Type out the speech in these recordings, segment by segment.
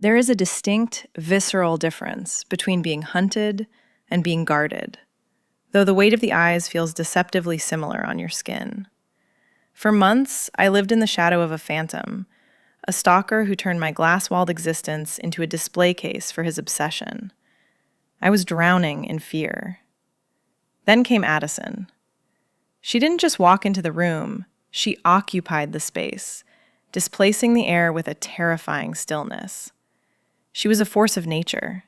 There is a distinct, visceral difference between being hunted and being guarded, though the weight of the eyes feels deceptively similar on your skin. For months, I lived in the shadow of a phantom, a stalker who turned my glass-walled existence into a display case for his obsession. I was drowning in fear. Then came Addison. She didn't just walk into the room, she occupied the space, displacing the air with a terrifying stillness. She was a force of nature,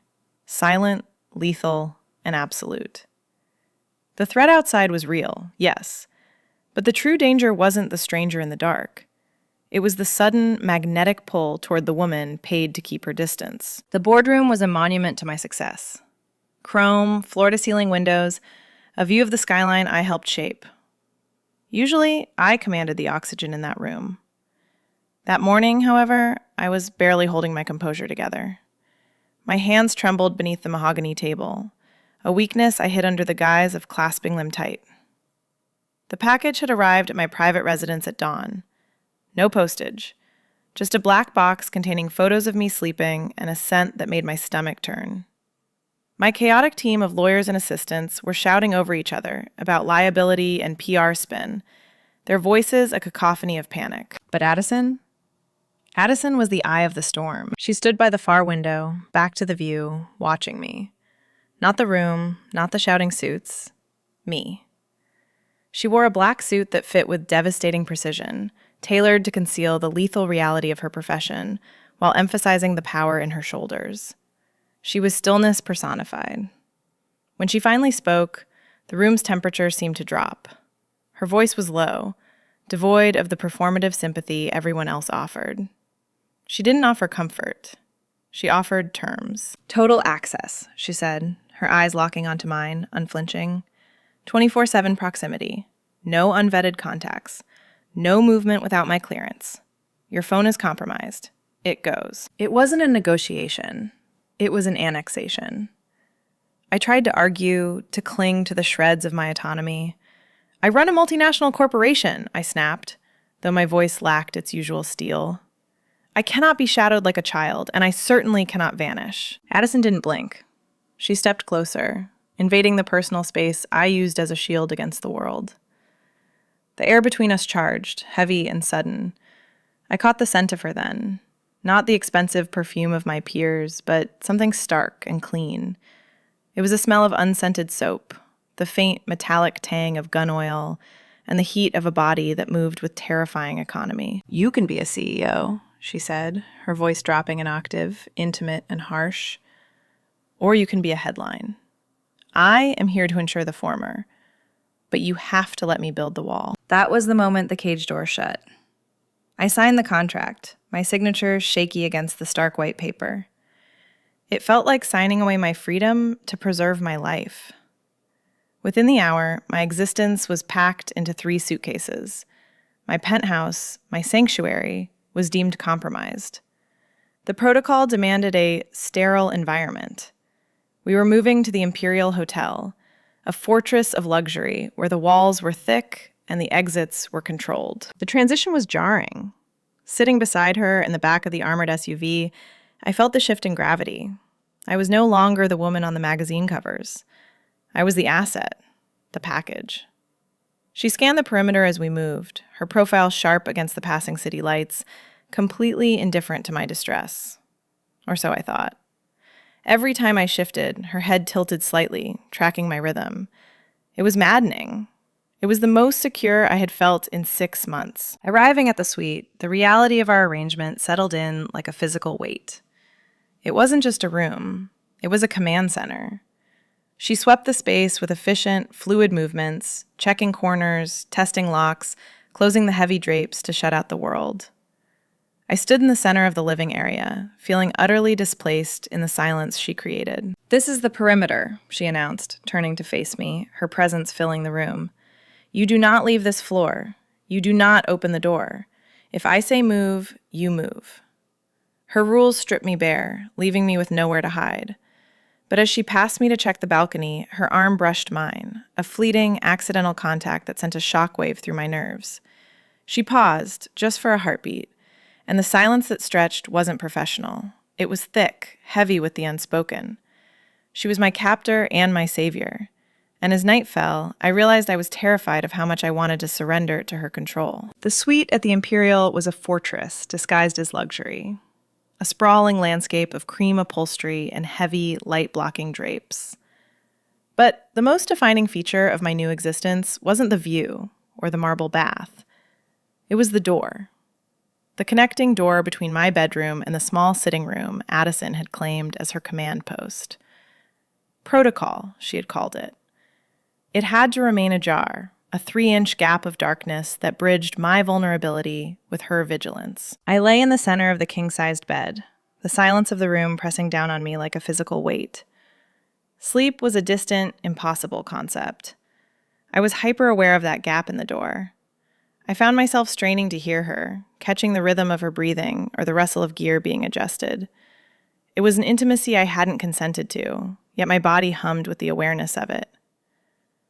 silent, lethal, and absolute. The threat outside was real, yes, but the true danger wasn't the stranger in the dark. It was the sudden, magnetic pull toward the woman paid to keep her distance. The boardroom was a monument to my success. Chrome, floor-to-ceiling windows, a view of the skyline I helped shape. Usually, I commanded the oxygen in that room. That morning, however, I was barely holding my composure together. My hands trembled beneath the mahogany table, a weakness I hid under the guise of clasping them tight. The package had arrived at my private residence at dawn. No postage, just a black box containing photos of me sleeping and a scent that made my stomach turn. My chaotic team of lawyers and assistants were shouting over each other about liability and PR spin, their voices a cacophony of panic. But Addison? Addison was the eye of the storm. She stood by the far window, back to the view, watching me. Not the room, not the shouting suits. Me. She wore a black suit that fit with devastating precision, tailored to conceal the lethal reality of her profession, while emphasizing the power in her shoulders. She was stillness personified. When she finally spoke, the room's temperature seemed to drop. Her voice was low, devoid of the performative sympathy everyone else offered. She didn't offer comfort. She offered terms. Total access, she said, her eyes locking onto mine, unflinching. 24/7 proximity. No unvetted contacts. No movement without my clearance. Your phone is compromised. It goes. It wasn't a negotiation. It was an annexation. I tried to argue, to cling to the shreds of my autonomy. I run a multinational corporation, I snapped, though my voice lacked its usual steel. I cannot be shadowed like a child, and I certainly cannot vanish. Addison didn't blink. She stepped closer, invading the personal space I used as a shield against the world. The air between us charged, heavy and sudden. I caught the scent of her then. Not the expensive perfume of my peers, but something stark and clean. It was a smell of unscented soap, the faint metallic tang of gun oil, and the heat of a body that moved with terrifying economy. You can be a CEO, she said, her voice dropping an octave, intimate and harsh. Or you can be a headline. I am here to ensure the former, but you have to let me build the wall. That was the moment the cage door shut. I signed the contract, my signature shaky against the stark white paper. It felt like signing away my freedom to preserve my life. Within the hour, my existence was packed into 3 suitcases. My penthouse, my sanctuary, was deemed compromised. The protocol demanded a sterile environment. We were moving to the Imperial Hotel, a fortress of luxury where the walls were thick and the exits were controlled. The transition was jarring. Sitting beside her in the back of the armored SUV, I felt the shift in gravity. I was no longer the woman on the magazine covers. I was the asset, the package. She scanned the perimeter as we moved, her profile sharp against the passing city lights, completely indifferent to my distress. Or so I thought. Every time I shifted, her head tilted slightly, tracking my rhythm. It was maddening. It was the most secure I had felt in 6 months. Arriving at the suite, the reality of our arrangement settled in like a physical weight. It wasn't just a room. It was a command center. She swept the space with efficient, fluid movements, checking corners, testing locks, closing the heavy drapes to shut out the world. I stood in the center of the living area, feeling utterly displaced in the silence she created. "This is the perimeter," she announced, turning to face me, her presence filling the room. "You do not leave this floor. You do not open the door. If I say move, you move." Her rules stripped me bare, leaving me with nowhere to hide. But as she passed me to check the balcony, her arm brushed mine, a fleeting, accidental contact that sent a shockwave through my nerves. She paused, just for a heartbeat, and the silence that stretched wasn't professional. It was thick, heavy with the unspoken. She was my captor and my savior. And as night fell, I realized I was terrified of how much I wanted to surrender to her control. The suite at the Imperial was a fortress disguised as luxury. A sprawling landscape of cream upholstery and heavy, light-blocking drapes. But the most defining feature of my new existence wasn't the view or the marble bath. It was the door. The connecting door between my bedroom and the small sitting room Addison had claimed as her command post. Protocol, she had called it. It had to remain ajar, a 3-inch gap of darkness that bridged my vulnerability with her vigilance. I lay in the center of the king-sized bed, the silence of the room pressing down on me like a physical weight. Sleep was a distant, impossible concept. I was hyper-aware of that gap in the door. I found myself straining to hear her, catching the rhythm of her breathing or the rustle of gear being adjusted. It was an intimacy I hadn't consented to, yet my body hummed with the awareness of it.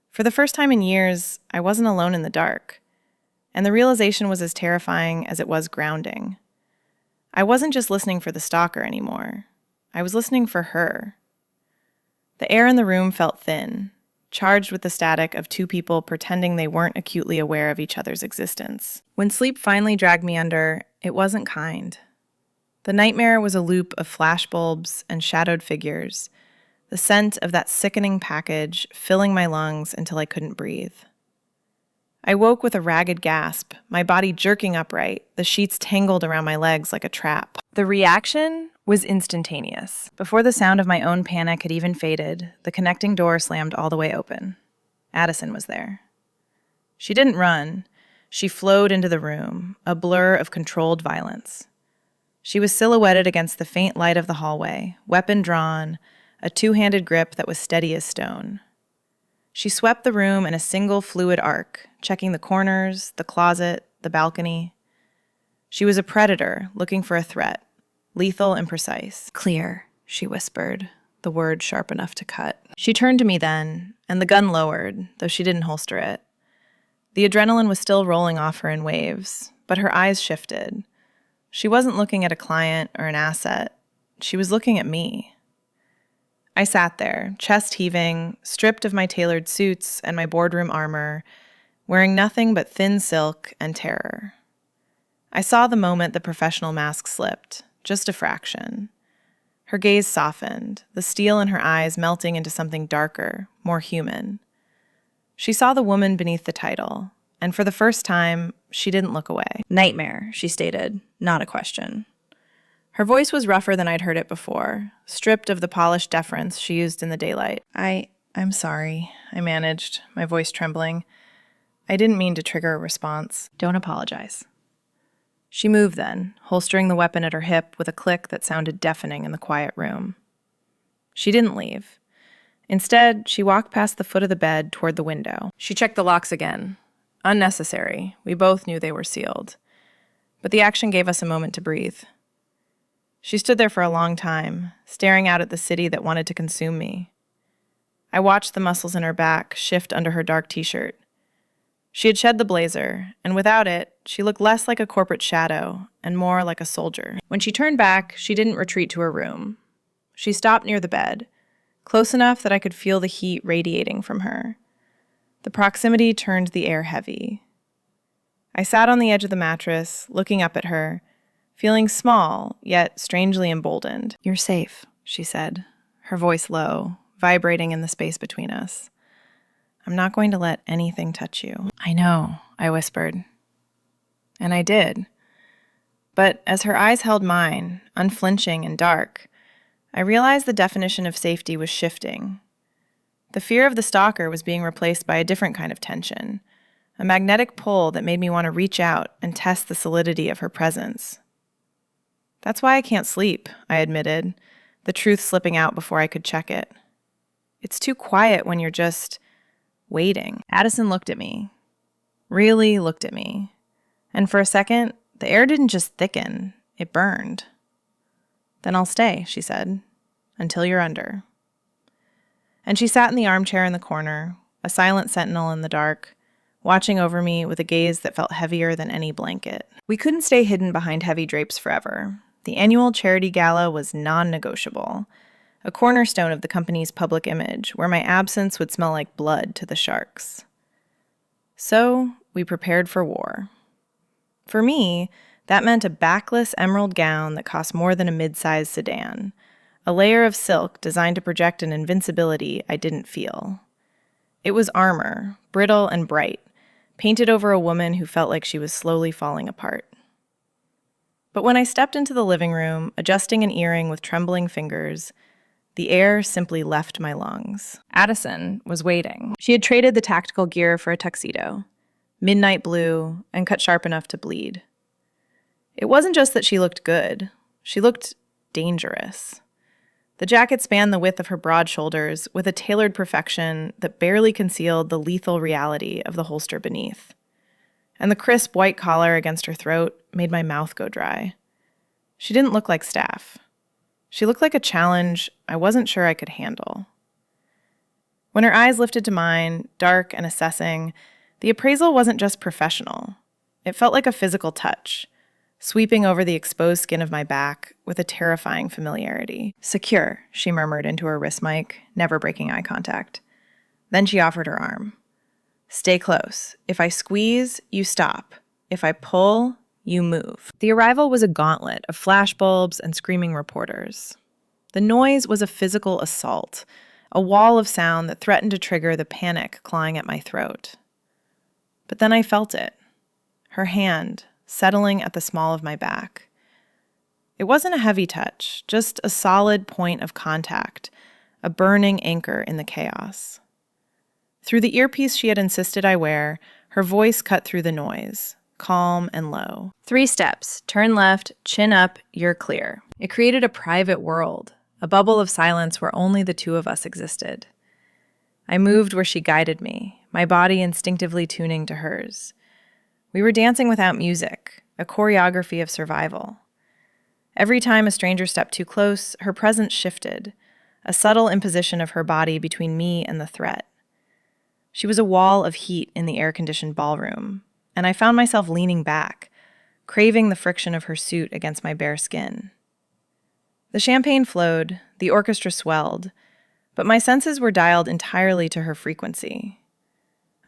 For the first time in years, I wasn't alone in the dark, and the realization was as terrifying as it was grounding. I wasn't just listening for the stalker anymore. I was listening for her. The air in the room felt thin, charged with the static of two people pretending they weren't acutely aware of each other's existence. When sleep finally dragged me under, it wasn't kind. The nightmare was a loop of flashbulbs and shadowed figures, the scent of that sickening package filling my lungs until I couldn't breathe. I woke with a ragged gasp, my body jerking upright, the sheets tangled around my legs like a trap. The reaction was instantaneous. Before the sound of my own panic had even faded, the connecting door slammed all the way open. Addison was there. She didn't run. She flowed into the room, a blur of controlled violence. She was silhouetted against the faint light of the hallway, weapon drawn, a 2-handed grip that was steady as stone. She swept the room in a single fluid arc, checking the corners, the closet, the balcony. She was a predator looking for a threat, lethal and precise. "Clear," she whispered, the word sharp enough to cut. She turned to me then, and the gun lowered, though she didn't holster it. The adrenaline was still rolling off her in waves, but her eyes shifted. She wasn't looking at a client or an asset. She was looking at me. I sat there, chest heaving, stripped of my tailored suits and my boardroom armor, wearing nothing but thin silk and terror. I saw the moment the professional mask slipped, just a fraction. Her gaze softened, the steel in her eyes melting into something darker, more human. She saw the woman beneath the title, and for the first time, she didn't look away. "Nightmare," she stated, not a question. Her voice was rougher than I'd heard it before, stripped of the polished deference she used in the daylight. I'm sorry," I managed, my voice trembling. I didn't mean to trigger a response. "Don't apologize." She moved then, holstering the weapon at her hip with a click that sounded deafening in the quiet room. She didn't leave. Instead, she walked past the foot of the bed toward the window. She checked the locks again. Unnecessary. We both knew they were sealed. But the action gave us a moment to breathe. She stood there for a long time, staring out at the city that wanted to consume me. I watched the muscles in her back shift under her dark t-shirt. She had shed the blazer, and without it, she looked less like a corporate shadow and more like a soldier. When she turned back, she didn't retreat to her room. She stopped near the bed, close enough that I could feel the heat radiating from her. The proximity turned the air heavy. I sat on the edge of the mattress, looking up at her, feeling small, yet strangely emboldened. "You're safe," she said, her voice low, vibrating in the space between us. "I'm not going to let anything touch you." "I know," I whispered. And I did. But as her eyes held mine, unflinching and dark, I realized the definition of safety was shifting. The fear of the stalker was being replaced by a different kind of tension, a magnetic pull that made me want to reach out and test the solidity of her presence. "That's why I can't sleep," I admitted, the truth slipping out before I could check it. "It's too quiet when you're just waiting." Addison looked at me, really looked at me, and for a second, the air didn't just thicken, it burned. "Then I'll stay," she said, "until you're under." And she sat in the armchair in the corner, a silent sentinel in the dark, watching over me with a gaze that felt heavier than any blanket. We couldn't stay hidden behind heavy drapes forever. The annual charity gala was non-negotiable, a cornerstone of the company's public image where my absence would smell like blood to the sharks. So we prepared for war. For me, that meant a backless emerald gown that cost more than a mid-sized sedan, a layer of silk designed to project an invincibility I didn't feel. It was armor, brittle and bright, painted over a woman who felt like she was slowly falling apart. But when I stepped into the living room, adjusting an earring with trembling fingers, the air simply left my lungs. Addison was waiting. She had traded the tactical gear for a tuxedo, midnight blue, and cut sharp enough to bleed. It wasn't just that she looked good. She looked dangerous. The jacket spanned the width of her broad shoulders with a tailored perfection that barely concealed the lethal reality of the holster beneath. And the crisp white collar against her throat made my mouth go dry. She didn't look like staff. She looked like a challenge I wasn't sure I could handle. When her eyes lifted to mine, dark and assessing, the appraisal wasn't just professional. It felt like a physical touch, sweeping over the exposed skin of my back with a terrifying familiarity. "Secure," she murmured into her wrist mic, never breaking eye contact. Then she offered her arm. "Stay close. If I squeeze, you stop. If I pull, you move." The arrival was a gauntlet of flashbulbs and screaming reporters. The noise was a physical assault, a wall of sound that threatened to trigger the panic clawing at my throat. But then I felt it. Her hand, settling at the small of my back. It wasn't a heavy touch, just a solid point of contact, a burning anchor in the chaos. Through the earpiece she had insisted I wear, her voice cut through the noise, calm and low. 3 steps, turn left, chin up, you're clear. It created a private world, a bubble of silence where only the two of us existed. I moved where she guided me, my body instinctively tuning to hers. We were dancing without music, a choreography of survival. Every time a stranger stepped too close, her presence shifted, a subtle imposition of her body between me and the threat. She was a wall of heat in the air-conditioned ballroom, and I found myself leaning back, craving the friction of her suit against my bare skin. The champagne flowed, the orchestra swelled, but my senses were dialed entirely to her frequency.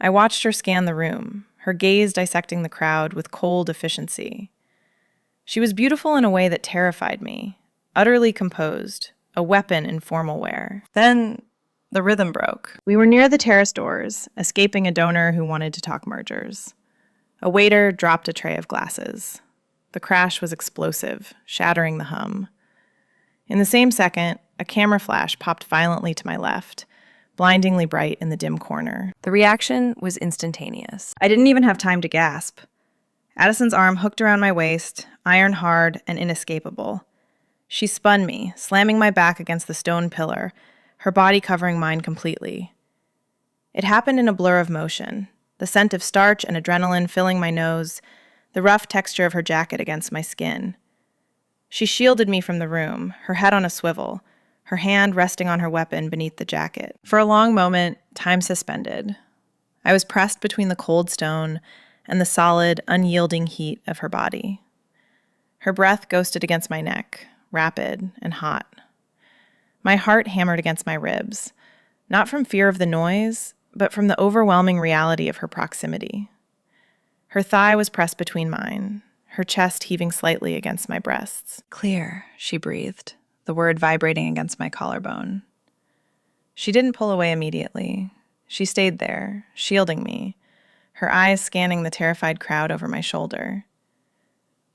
I watched her scan the room, her gaze dissecting the crowd with cold efficiency. She was beautiful in a way that terrified me, utterly composed, a weapon in formal wear. Then the rhythm broke. We were near the terrace doors, escaping a donor who wanted to talk mergers. A waiter dropped a tray of glasses. The crash was explosive, shattering the hum. In the same second, a camera flash popped violently to my left, blindingly bright in the dim corner. The reaction was instantaneous. I didn't even have time to gasp. Addison's arm hooked around my waist, iron hard and inescapable. She spun me, slamming my back against the stone pillar, her body covering mine completely. It happened in a blur of motion, the scent of starch and adrenaline filling my nose, the rough texture of her jacket against my skin. She shielded me from the room, her head on a swivel, her hand resting on her weapon beneath the jacket. For a long moment, time suspended. I was pressed between the cold stone and the solid, unyielding heat of her body. Her breath ghosted against my neck, rapid and hot. My heart hammered against my ribs, not from fear of the noise, but from the overwhelming reality of her proximity. Her thigh was pressed between mine, her chest heaving slightly against my breasts. "Clear," she breathed, the word vibrating against my collarbone. She didn't pull away immediately. She stayed there, shielding me, her eyes scanning the terrified crowd over my shoulder.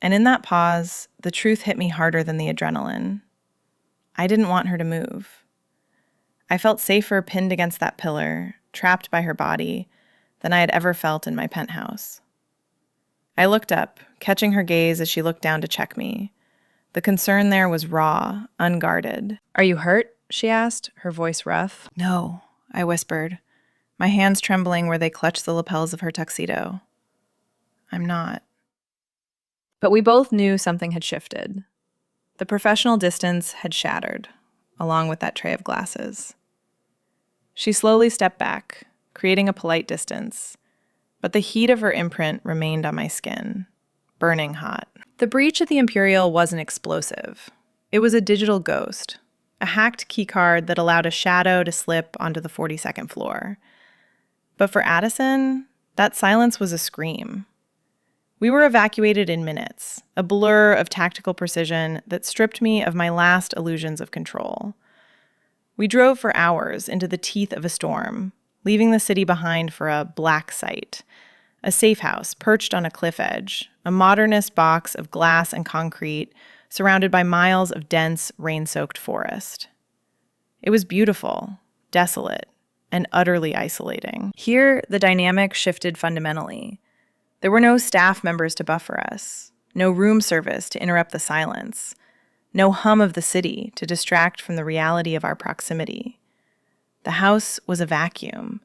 And in that pause, the truth hit me harder than the adrenaline. I didn't want her to move. I felt safer pinned against that pillar, trapped by her body, than I had ever felt in my penthouse. I looked up, catching her gaze as she looked down to check me. The concern there was raw, unguarded. "Are you hurt?" she asked, her voice rough. "No," I whispered, my hands trembling where they clutched the lapels of her tuxedo. "I'm not." But we both knew something had shifted. The professional distance had shattered, along with that tray of glasses. She slowly stepped back, creating a polite distance, but the heat of her imprint remained on my skin, burning hot. The breach at the Imperial wasn't explosive. It was a digital ghost, a hacked keycard that allowed a shadow to slip onto the 42nd floor. But for Addison, that silence was a scream. We were evacuated in minutes, a blur of tactical precision that stripped me of my last illusions of control. We drove for hours into the teeth of a storm, leaving the city behind for a black site, a safe house perched on a cliff edge, a modernist box of glass and concrete surrounded by miles of dense, rain-soaked forest. It was beautiful, desolate, and utterly isolating. Here, the dynamic shifted fundamentally. There were no staff members to buffer us, no room service to interrupt the silence, no hum of the city to distract from the reality of our proximity. The house was a vacuum,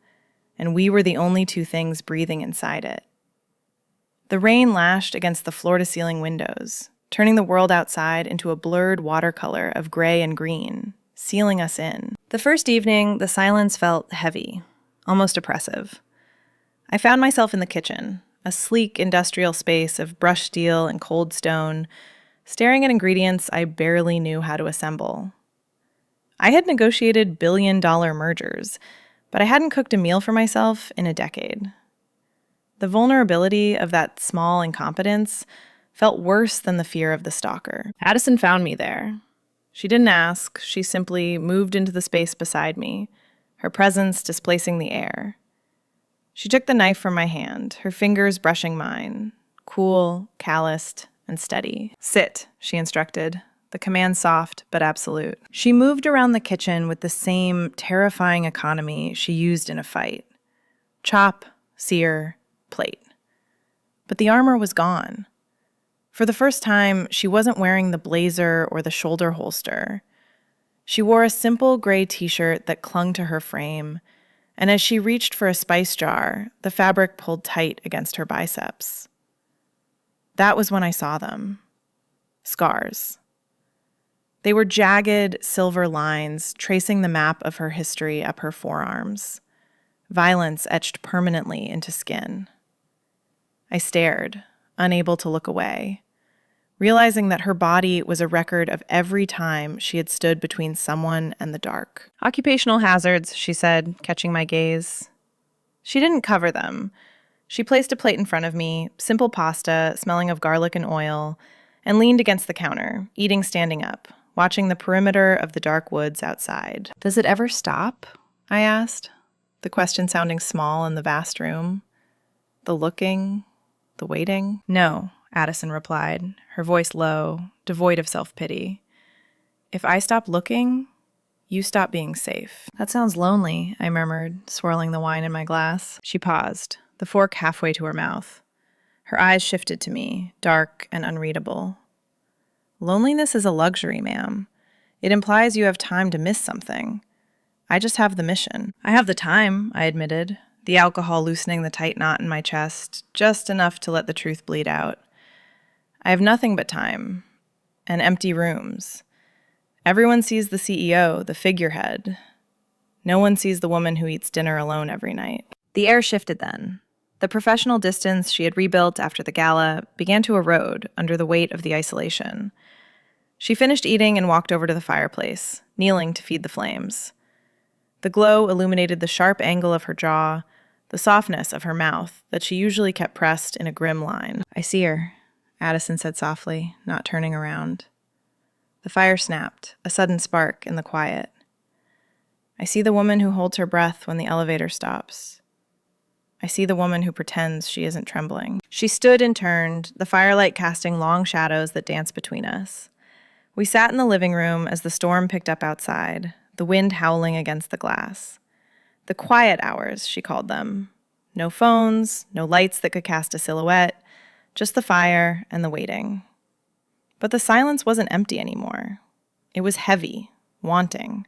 and we were the only two things breathing inside it. The rain lashed against the floor-to-ceiling windows, turning the world outside into a blurred watercolor of gray and green, sealing us in. The first evening, the silence felt heavy, almost oppressive. I found myself in the kitchen, a sleek industrial space of brushed steel and cold stone, staring at ingredients I barely knew how to assemble. I had negotiated billion-dollar mergers, but I hadn't cooked a meal for myself in a decade. The vulnerability of that small incompetence felt worse than the fear of the stalker. Addison found me there. She didn't ask, she simply moved into the space beside me, her presence displacing the air. She took the knife from my hand, her fingers brushing mine, cool, calloused, and steady. "Sit," she instructed, the command soft but absolute. She moved around the kitchen with the same terrifying economy she used in a fight. Chop, sear, plate. But the armor was gone. For the first time, she wasn't wearing the blazer or the shoulder holster. She wore a simple gray t-shirt that clung to her frame, and as she reached for a spice jar, the fabric pulled tight against her biceps. That was when I saw them. Scars. They were jagged, silver lines tracing the map of her history up her forearms, violence etched permanently into skin. I stared, unable to look away, realizing that her body was a record of every time she had stood between someone and the dark. "Occupational hazards," she said, catching my gaze. She didn't cover them. She placed a plate in front of me, simple pasta, smelling of garlic and oil, and leaned against the counter, eating standing up, watching the perimeter of the dark woods outside. "Does it ever stop?" I asked, the question sounding small in the vast room. The looking, the waiting. "No," Addison replied, her voice low, devoid of self-pity. "If I stop looking, you stop being safe." "That sounds lonely," I murmured, swirling the wine in my glass. She paused, the fork halfway to her mouth. Her eyes shifted to me, dark and unreadable. "Loneliness is a luxury, ma'am. It implies you have time to miss something. I just have the mission." "I have the time," I admitted, the alcohol loosening the tight knot in my chest, just enough to let the truth bleed out. "I have nothing but time, and empty rooms. Everyone sees the CEO, the figurehead. No one sees the woman who eats dinner alone every night." The air shifted then. The professional distance she had rebuilt after the gala began to erode under the weight of the isolation. She finished eating and walked over to the fireplace, kneeling to feed the flames. The glow illuminated the sharp angle of her jaw, the softness of her mouth that she usually kept pressed in a grim line. "I see her," Addison said softly, not turning around. The fire snapped, a sudden spark in the quiet. "I see the woman who holds her breath when the elevator stops. I see the woman who pretends she isn't trembling." She stood and turned, the firelight casting long shadows that danced between us. We sat in the living room as the storm picked up outside, the wind howling against the glass. The quiet hours, she called them. No phones, no lights that could cast a silhouette, just the fire and the waiting. But the silence wasn't empty anymore. It was heavy, wanting.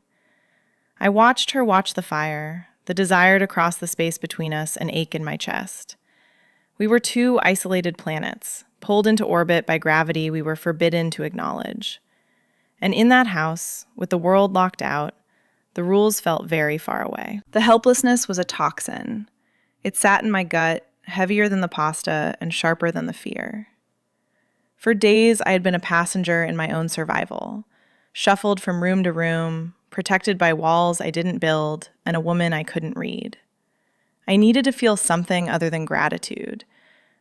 I watched her watch the fire, the desire to cross the space between us an ache in my chest. We were two isolated planets, pulled into orbit by gravity we were forbidden to acknowledge. And in that house, with the world locked out, the rules felt very far away. The helplessness was a toxin. It sat in my gut, heavier than the pasta and sharper than the fear. For days, I had been a passenger in my own survival, shuffled from room to room, protected by walls I didn't build and a woman I couldn't read. I needed to feel something other than gratitude.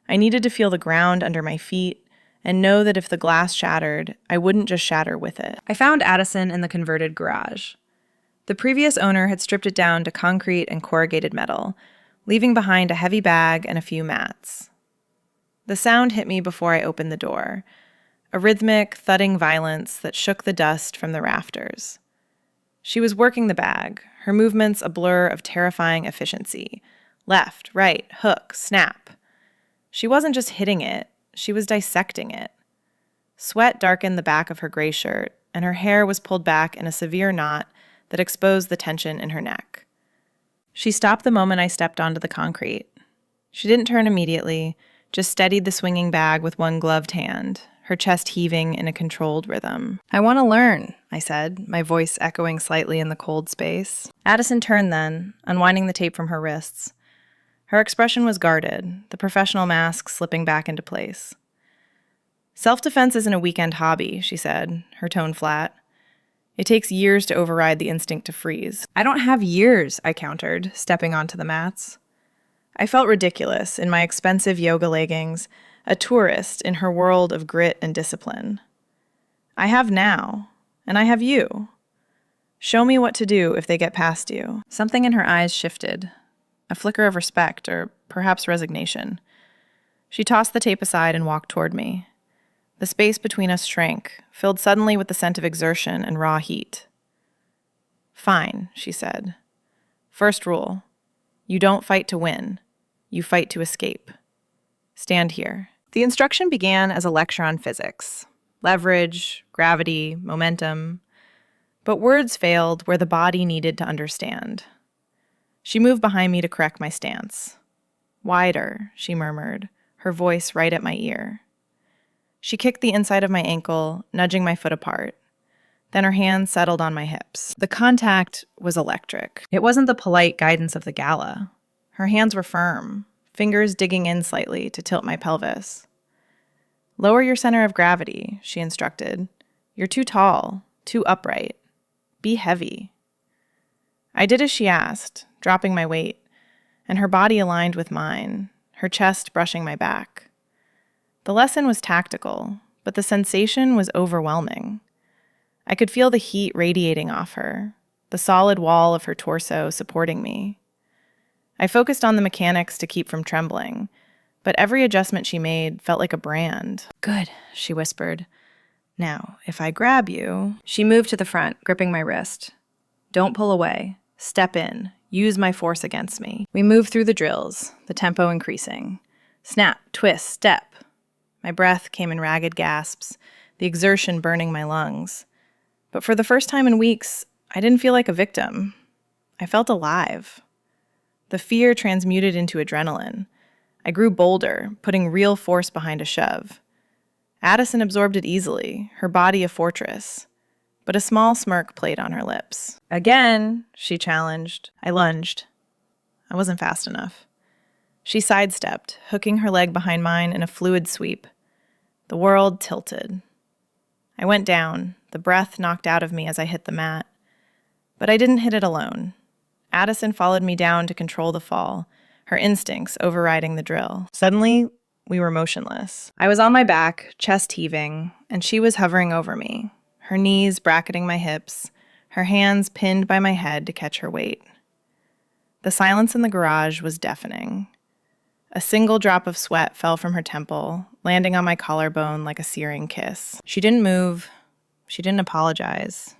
I needed to feel the ground under my feet and know that if the glass shattered, I wouldn't just shatter with it. I found Addison in the converted garage. The previous owner had stripped it down to concrete and corrugated metal, leaving behind a heavy bag and a few mats. The sound hit me before I opened the door, a rhythmic, thudding violence that shook the dust from the rafters. She was working the bag, her movements a blur of terrifying efficiency. Left, right, hook, snap. She wasn't just hitting it, she was dissecting it. Sweat darkened the back of her gray shirt, and her hair was pulled back in a severe knot that exposed the tension in her neck. She stopped the moment I stepped onto the concrete. She didn't turn immediately, just steadied the swinging bag with one gloved hand, her chest heaving in a controlled rhythm. "I want to learn," I said, my voice echoing slightly in the cold space. Addison turned then, unwinding the tape from her wrists. Her expression was guarded, the professional mask slipping back into place. "Self-defense isn't a weekend hobby," she said, her tone flat. "It takes years to override the instinct to freeze." "I don't have years," I countered, stepping onto the mats. I felt ridiculous in my expensive yoga leggings, a tourist in her world of grit and discipline. "I have now, and I have you. Show me what to do if they get past you." Something in her eyes shifted, a flicker of respect or perhaps resignation. She tossed the tape aside and walked toward me. The space between us shrank, filled suddenly with the scent of exertion and raw heat. "Fine," she said. "First rule, you don't fight to win. You fight to escape. Stand here." The instruction began as a lecture on physics, leverage, gravity, momentum. But words failed where the body needed to understand. She moved behind me to correct my stance. "Wider," she murmured, her voice right at my ear. She kicked the inside of my ankle, nudging my foot apart. Then her hands settled on my hips. The contact was electric. It wasn't the polite guidance of the gala. Her hands were firm, fingers digging in slightly to tilt my pelvis. "Lower your center of gravity," she instructed. "You're too tall, too upright. Be heavy." I did as she asked, dropping my weight, and her body aligned with mine, her chest brushing my back. The lesson was tactical, but the sensation was overwhelming. I could feel the heat radiating off her, the solid wall of her torso supporting me. I focused on the mechanics to keep from trembling, but every adjustment she made felt like a brand. "Good," she whispered. "Now, if I grab you..." She moved to the front, gripping my wrist. "Don't pull away. Step in. Use my force against me." We moved through the drills, the tempo increasing. Snap, twist, step. My breath came in ragged gasps, the exertion burning my lungs. But for the first time in weeks, I didn't feel like a victim. I felt alive. The fear transmuted into adrenaline. I grew bolder, putting real force behind a shove. Addison absorbed it easily, her body a fortress. But a small smirk played on her lips. "Again," she challenged. I lunged. I wasn't fast enough. She sidestepped, hooking her leg behind mine in a fluid sweep. The world tilted. I went down, the breath knocked out of me as I hit the mat. But I didn't hit it alone. Addison followed me down to control the fall, her instincts overriding the drill. Suddenly, we were motionless. I was on my back, chest heaving, and she was hovering over me, her knees bracketing my hips, her hands pinned by my head to catch her weight. The silence in the garage was deafening. A single drop of sweat fell from her temple, landing on my collarbone like a searing kiss. She didn't move. She didn't apologize.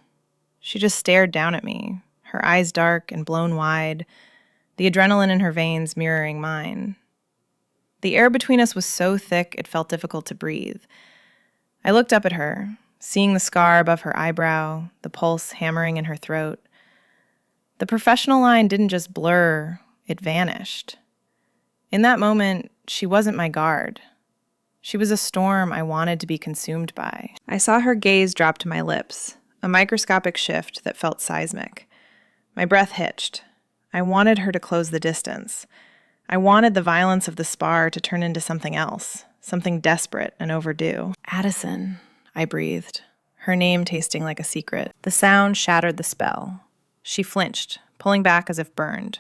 She just stared down at me, her eyes dark and blown wide, the adrenaline in her veins mirroring mine. The air between us was so thick it felt difficult to breathe. I looked up at her, seeing the scar above her eyebrow, the pulse hammering in her throat. The professional line didn't just blur, it vanished. In that moment, she wasn't my guard. She was a storm I wanted to be consumed by. I saw her gaze drop to my lips, a microscopic shift that felt seismic. My breath hitched. I wanted her to close the distance. I wanted the violence of the spar to turn into something else, something desperate and overdue. Addison, I breathed, her name tasting like a secret. The sound shattered the spell. She flinched, pulling back as if burned.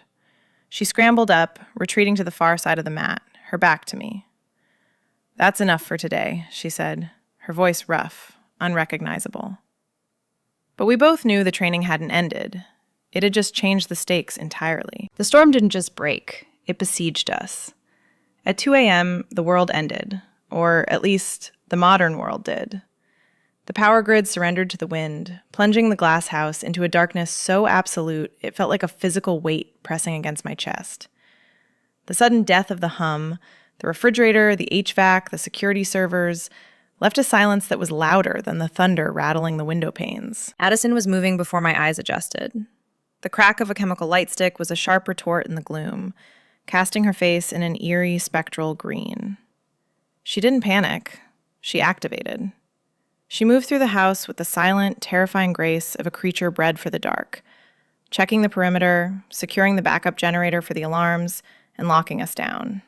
She scrambled up, retreating to the far side of the mat, her back to me. "That's enough for today," she said, her voice rough, unrecognizable. But we both knew the training hadn't ended. It had just changed the stakes entirely. The storm didn't just break, it besieged us. At 2 a.m., the world ended, or at least the modern world did. The power grid surrendered to the wind, plunging the glass house into a darkness so absolute it felt like a physical weight pressing against my chest. The sudden death of the hum, the refrigerator, the HVAC, the security servers, left a silence that was louder than the thunder rattling the window panes. Addison was moving before my eyes adjusted. The crack of a chemical light stick was a sharp retort in the gloom, casting her face in an eerie, spectral green. She didn't panic. She activated. She moved through the house with the silent, terrifying grace of a creature bred for the dark, checking the perimeter, securing the backup generator for the alarms, and locking us down.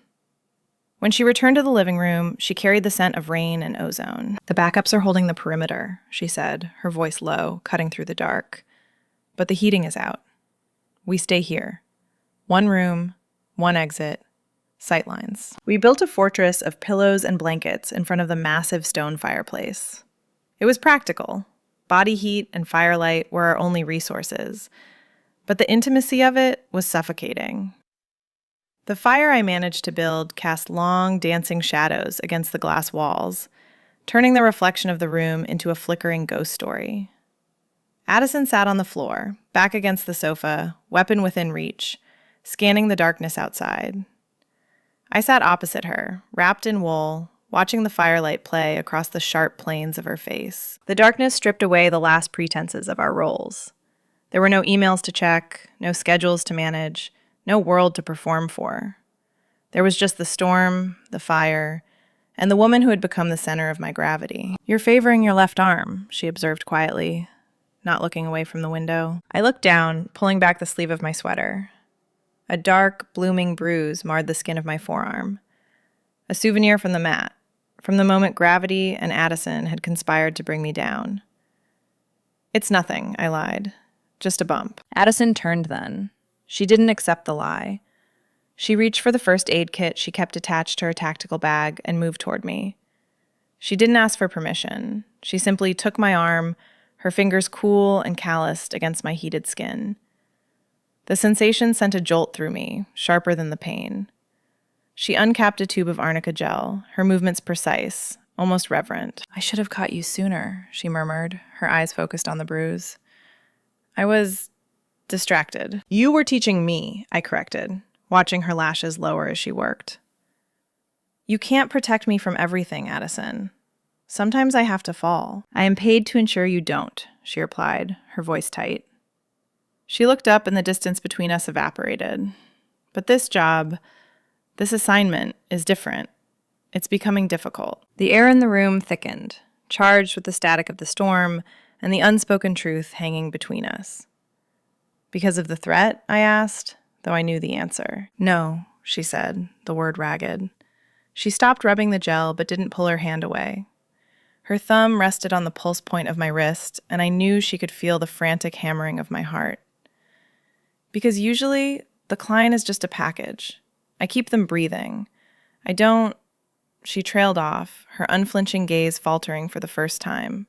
When she returned to the living room, she carried the scent of rain and ozone. "The backups are holding the perimeter," she said, her voice low, cutting through the dark. "But the heating is out. We stay here. One room, one exit, sightlines." We built a fortress of pillows and blankets in front of the massive stone fireplace. It was practical. Body heat and firelight were our only resources, but the intimacy of it was suffocating. The fire I managed to build cast long, dancing shadows against the glass walls, turning the reflection of the room into a flickering ghost story. Addison sat on the floor, back against the sofa, weapon within reach, scanning the darkness outside. I sat opposite her, wrapped in wool, watching the firelight play across the sharp planes of her face. The darkness stripped away the last pretenses of our roles. There were no emails to check, no schedules to manage, no world to perform for. There was just the storm, the fire, and the woman who had become the center of my gravity. "You're favoring your left arm," she observed quietly, not looking away from the window. I looked down, pulling back the sleeve of my sweater. A dark, blooming bruise marred the skin of my forearm. A souvenir from the mat, from the moment gravity and Addison had conspired to bring me down. "It's nothing," I lied. "Just a bump." Addison turned then. She didn't accept the lie. She reached for the first aid kit she kept attached to her tactical bag and moved toward me. She didn't ask for permission. She simply took my arm, her fingers cool and calloused against my heated skin. The sensation sent a jolt through me, sharper than the pain. She uncapped a tube of arnica gel, her movements precise, almost reverent. "I should have caught you sooner," she murmured, her eyes focused on the bruise. I was distracted. "You were teaching me," I corrected, watching her lashes lower as she worked. "You can't protect me from everything, Addison. Sometimes I have to fall." "I am paid to ensure you don't," she replied, her voice tight. She looked up and the distance between us evaporated. "But this job, this assignment, is different. It's becoming difficult." The air in the room thickened, charged with the static of the storm and the unspoken truth hanging between us. "Because of the threat?" I asked, though I knew the answer. "No," she said, the word ragged. She stopped rubbing the gel but didn't pull her hand away. Her thumb rested on the pulse point of my wrist, and I knew she could feel the frantic hammering of my heart. "Because usually, the client is just a package. I keep them breathing. I don't—" She trailed off, her unflinching gaze faltering for the first time.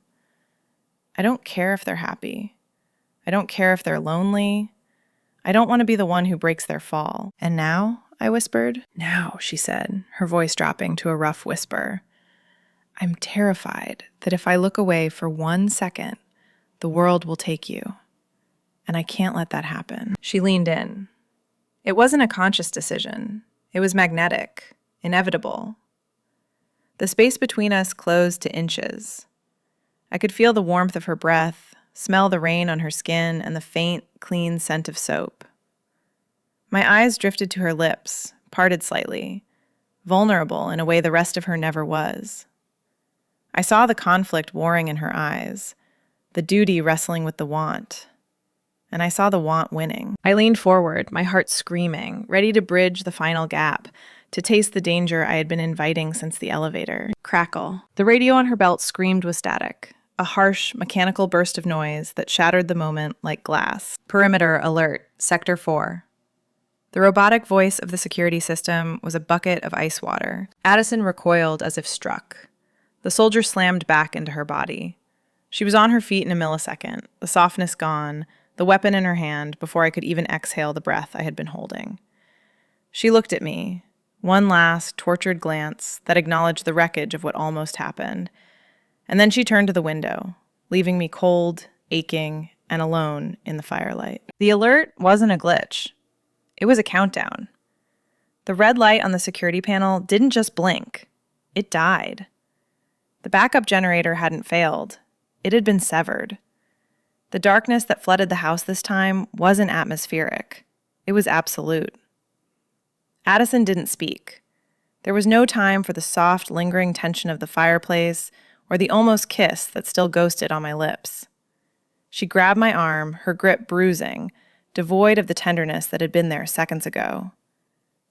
"I don't care if they're happy. I don't care if they're lonely. I don't want to be the one who breaks their fall." "And now?" I whispered. "Now," she said, her voice dropping to a rough whisper. "I'm terrified that if I look away for 1 second, the world will take you. And I can't let that happen." She leaned in. It wasn't a conscious decision. It was magnetic, inevitable. The space between us closed to inches. I could feel the warmth of her breath, smell the rain on her skin, and the faint, clean scent of soap. My eyes drifted to her lips, parted slightly, vulnerable in a way the rest of her never was. I saw the conflict warring in her eyes, the duty wrestling with the want, and I saw the want winning. I leaned forward, my heart screaming, ready to bridge the final gap, to taste the danger I had been inviting since the elevator. Crackle. The radio on her belt screamed with static, a harsh, mechanical burst of noise that shattered the moment like glass. Perimeter alert, Sector 4. The robotic voice of the security system was a bucket of ice water. Addison recoiled as if struck. The soldier slammed back into her body. She was on her feet in a millisecond, the softness gone, the weapon in her hand before I could even exhale the breath I had been holding. She looked at me, one last, tortured glance that acknowledged the wreckage of what almost happened, and then she turned to the window, leaving me cold, aching, and alone in the firelight. The alert wasn't a glitch. It was a countdown. The red light on the security panel didn't just blink. It died. The backup generator hadn't failed. It had been severed. The darkness that flooded the house this time wasn't atmospheric. It was absolute. Addison didn't speak. There was no time for the soft, lingering tension of the fireplace or the almost kiss that still ghosted on my lips. She grabbed my arm, her grip bruising, devoid of the tenderness that had been there seconds ago.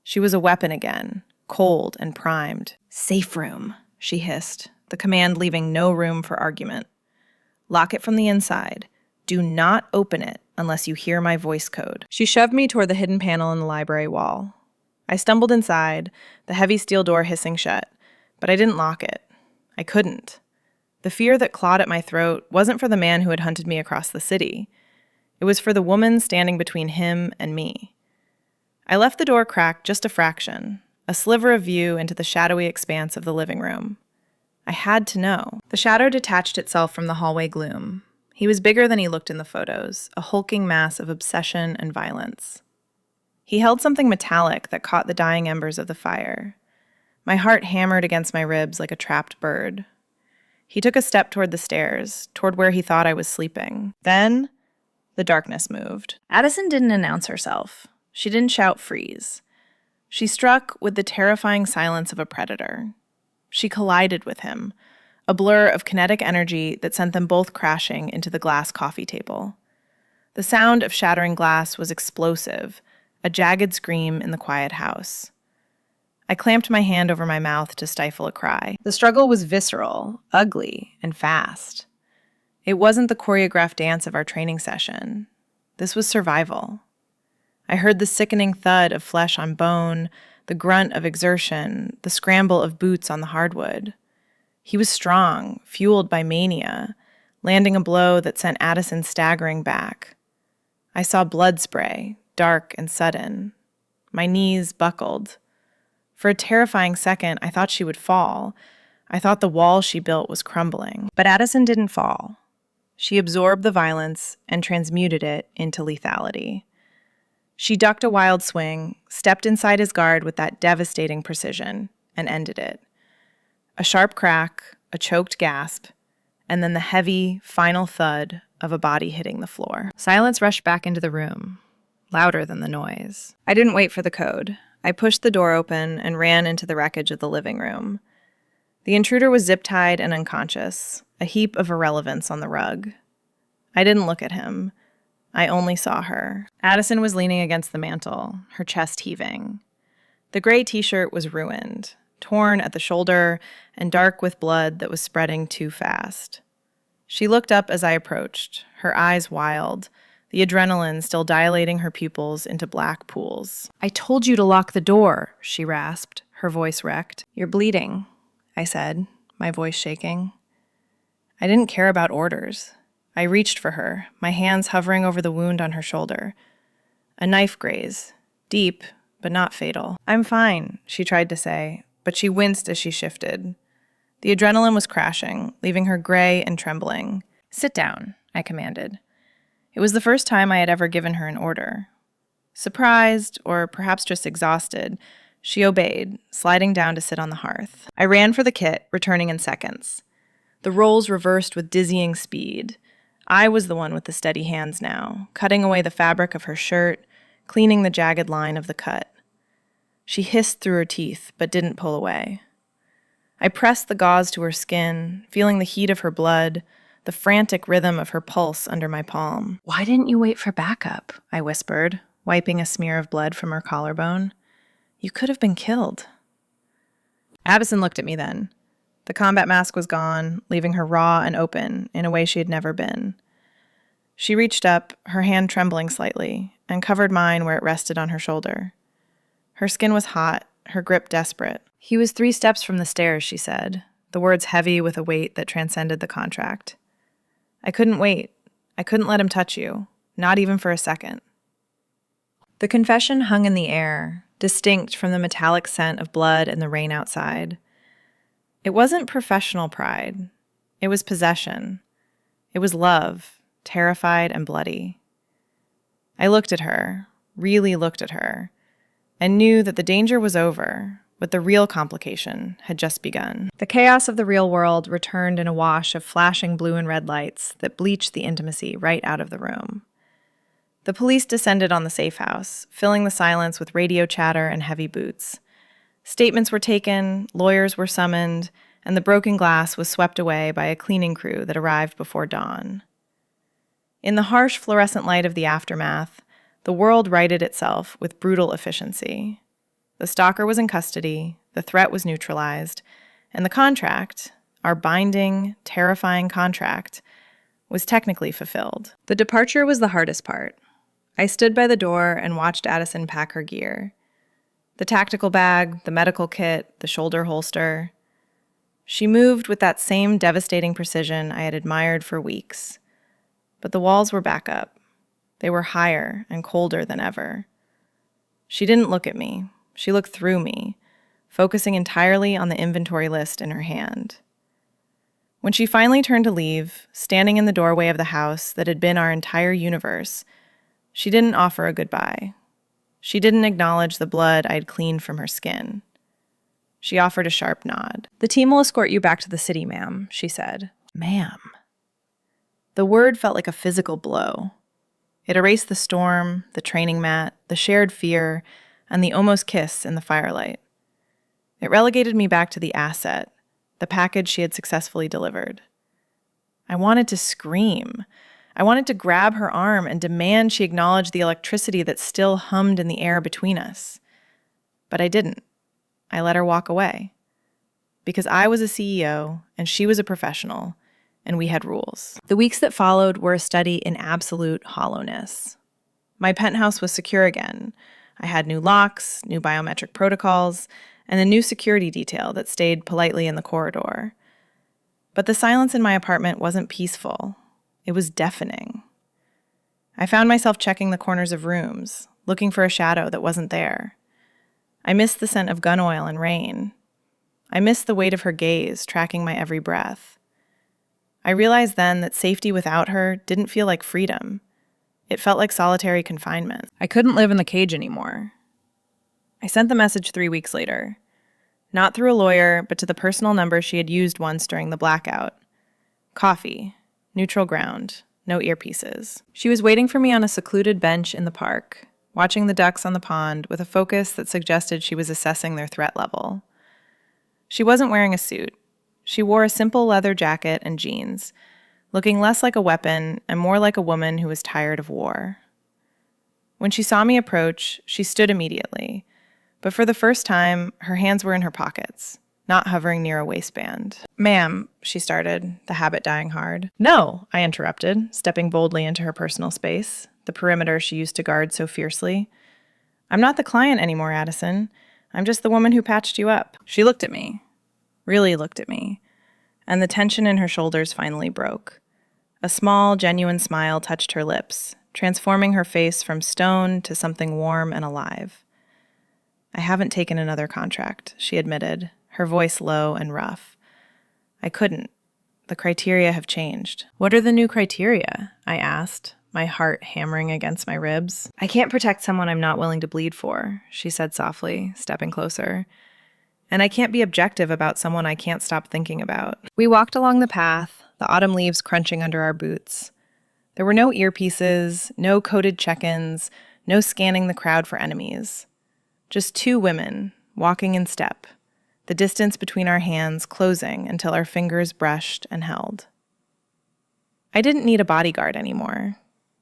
She was a weapon again, cold and primed. "Safe room," she hissed, the command leaving no room for argument. "Lock it from the inside. Do not open it unless you hear my voice code." She shoved me toward the hidden panel in the library wall. I stumbled inside, the heavy steel door hissing shut, but I didn't lock it. I couldn't. The fear that clawed at my throat wasn't for the man who had hunted me across the city. It was for the woman standing between him and me. I left the door cracked just a fraction, a sliver of view into the shadowy expanse of the living room. I had to know. The shadow detached itself from the hallway gloom. He was bigger than he looked in the photos, a hulking mass of obsession and violence. He held something metallic that caught the dying embers of the fire. My heart hammered against my ribs like a trapped bird. He took a step toward the stairs, toward where he thought I was sleeping. Then, the darkness moved. Addison didn't announce herself. She didn't shout freeze. She struck with the terrifying silence of a predator. She collided with him, a blur of kinetic energy that sent them both crashing into the glass coffee table. The sound of shattering glass was explosive, a jagged scream in the quiet house. I clamped my hand over my mouth to stifle a cry. The struggle was visceral, ugly, and fast. It wasn't the choreographed dance of our training session. This was survival. I heard the sickening thud of flesh on bone, the grunt of exertion, the scramble of boots on the hardwood. He was strong, fueled by mania, landing a blow that sent Addison staggering back. I saw blood spray, dark and sudden. My knees buckled. For a terrifying second, I thought she would fall. I thought the wall she built was crumbling. But Addison didn't fall. She absorbed the violence and transmuted it into lethality. She ducked a wild swing, stepped inside his guard with that devastating precision, and ended it. A sharp crack, a choked gasp, and then the heavy, final thud of a body hitting the floor. Silence rushed back into the room, louder than the noise. I didn't wait for the code. I pushed the door open and ran into the wreckage of the living room. The intruder was zip-tied and unconscious, a heap of irrelevance on the rug. I didn't look at him. I only saw her. Addison was leaning against the mantel, her chest heaving. The gray t-shirt was ruined, torn at the shoulder and dark with blood that was spreading too fast. She looked up as I approached, her eyes wild, the adrenaline still dilating her pupils into black pools. "I told you to lock the door," she rasped, her voice wrecked. "You're bleeding," I said, my voice shaking. I didn't care about orders. I reached for her, my hands hovering over the wound on her shoulder. A knife graze, deep, but not fatal. "I'm fine," she tried to say, but she winced as she shifted. The adrenaline was crashing, leaving her gray and trembling. "Sit down," I commanded. It was the first time I had ever given her an order. Surprised, or perhaps just exhausted, she obeyed, sliding down to sit on the hearth. I ran for the kit, returning in seconds. The roles reversed with dizzying speed. I was the one with the steady hands now, cutting away the fabric of her shirt, cleaning the jagged line of the cut. She hissed through her teeth, but didn't pull away. I pressed the gauze to her skin, feeling the heat of her blood, the frantic rhythm of her pulse under my palm. "Why didn't you wait for backup?" I whispered, wiping a smear of blood from her collarbone. You could have been killed. Addison looked at me then. The combat mask was gone, leaving her raw and open in a way she had never been. She reached up, her hand trembling slightly, and covered mine where it rested on her shoulder. Her skin was hot, her grip desperate. He was 3 steps from the stairs, she said, the words heavy with a weight that transcended the contract. I couldn't wait. I couldn't let him touch you, not even for a second. The confession hung in the air, distinct from the metallic scent of blood and the rain outside. It wasn't professional pride. It was possession. It was love, terrified and bloody. I looked at her, really looked at her, and knew that the danger was over, but the real complication had just begun. The chaos of the real world returned in a wash of flashing blue and red lights that bleached the intimacy right out of the room. The police descended on the safe house, filling the silence with radio chatter and heavy boots. Statements were taken, lawyers were summoned, and the broken glass was swept away by a cleaning crew that arrived before dawn. In the harsh fluorescent light of the aftermath, the world righted itself with brutal efficiency. The stalker was in custody, the threat was neutralized, and the contract, our binding, terrifying contract, was technically fulfilled. The departure was the hardest part. I stood by the door and watched Addison pack her gear. The tactical bag, the medical kit, the shoulder holster. She moved with that same devastating precision I had admired for weeks. But the walls were back up. They were higher and colder than ever. She didn't look at me. She looked through me, focusing entirely on the inventory list in her hand. When she finally turned to leave, standing in the doorway of the house that had been our entire universe, she didn't offer a goodbye. She didn't acknowledge the blood I had cleaned from her skin. She offered a sharp nod. "The team will escort you back to the city, ma'am," she said. Ma'am. The word felt like a physical blow. It erased the storm, the training mat, the shared fear, and the almost kiss in the firelight. It relegated me back to the asset, the package she had successfully delivered. I wanted to scream. I wanted to grab her arm and demand she acknowledge the electricity that still hummed in the air between us. But I didn't. I let her walk away. Because I was a CEO and she was a professional, and we had rules. The weeks that followed were a study in absolute hollowness. My penthouse was secure again. I had new locks, new biometric protocols, and a new security detail that stayed politely in the corridor. But the silence in my apartment wasn't peaceful. It was deafening. I found myself checking the corners of rooms, looking for a shadow that wasn't there. I missed the scent of gun oil and rain. I missed the weight of her gaze, tracking my every breath. I realized then that safety without her didn't feel like freedom. It felt like solitary confinement. I couldn't live in the cage anymore. I sent the message 3 weeks later. Not through a lawyer, but to the personal number she had used once during the blackout. Coffee. Neutral ground. No earpieces. She was waiting for me on a secluded bench in the park, watching the ducks on the pond with a focus that suggested she was assessing their threat level. She wasn't wearing a suit. She wore a simple leather jacket and jeans, looking less like a weapon and more like a woman who was tired of war. When she saw me approach, she stood immediately, but for the first time, her hands were in her pockets, not hovering near a waistband. "Ma'am," she started, the habit dying hard. "No," I interrupted, stepping boldly into her personal space, the perimeter she used to guard so fiercely. "I'm not the client anymore, Addison. I'm just the woman who patched you up." She looked at me, really looked at me, and the tension in her shoulders finally broke. A small, genuine smile touched her lips, transforming her face from stone to something warm and alive. "I haven't taken another contract," she admitted, her voice low and rough. "I couldn't. The criteria have changed." "What are the new criteria?" I asked, my heart hammering against my ribs. "I can't protect someone I'm not willing to bleed for," she said softly, stepping closer. "And I can't be objective about someone I can't stop thinking about." We walked along the path, the autumn leaves crunching under our boots. There were no earpieces, no coded check-ins, no scanning the crowd for enemies. Just 2 women, walking in step, the distance between our hands closing until our fingers brushed and held. I didn't need a bodyguard anymore.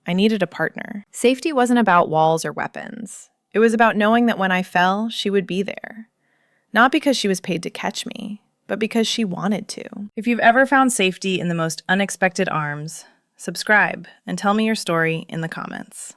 I needed a partner. Safety wasn't about walls or weapons. It was about knowing that when I fell, she would be there. Not because she was paid to catch me, but because she wanted to. If you've ever found safety in the most unexpected arms, subscribe and tell me your story in the comments.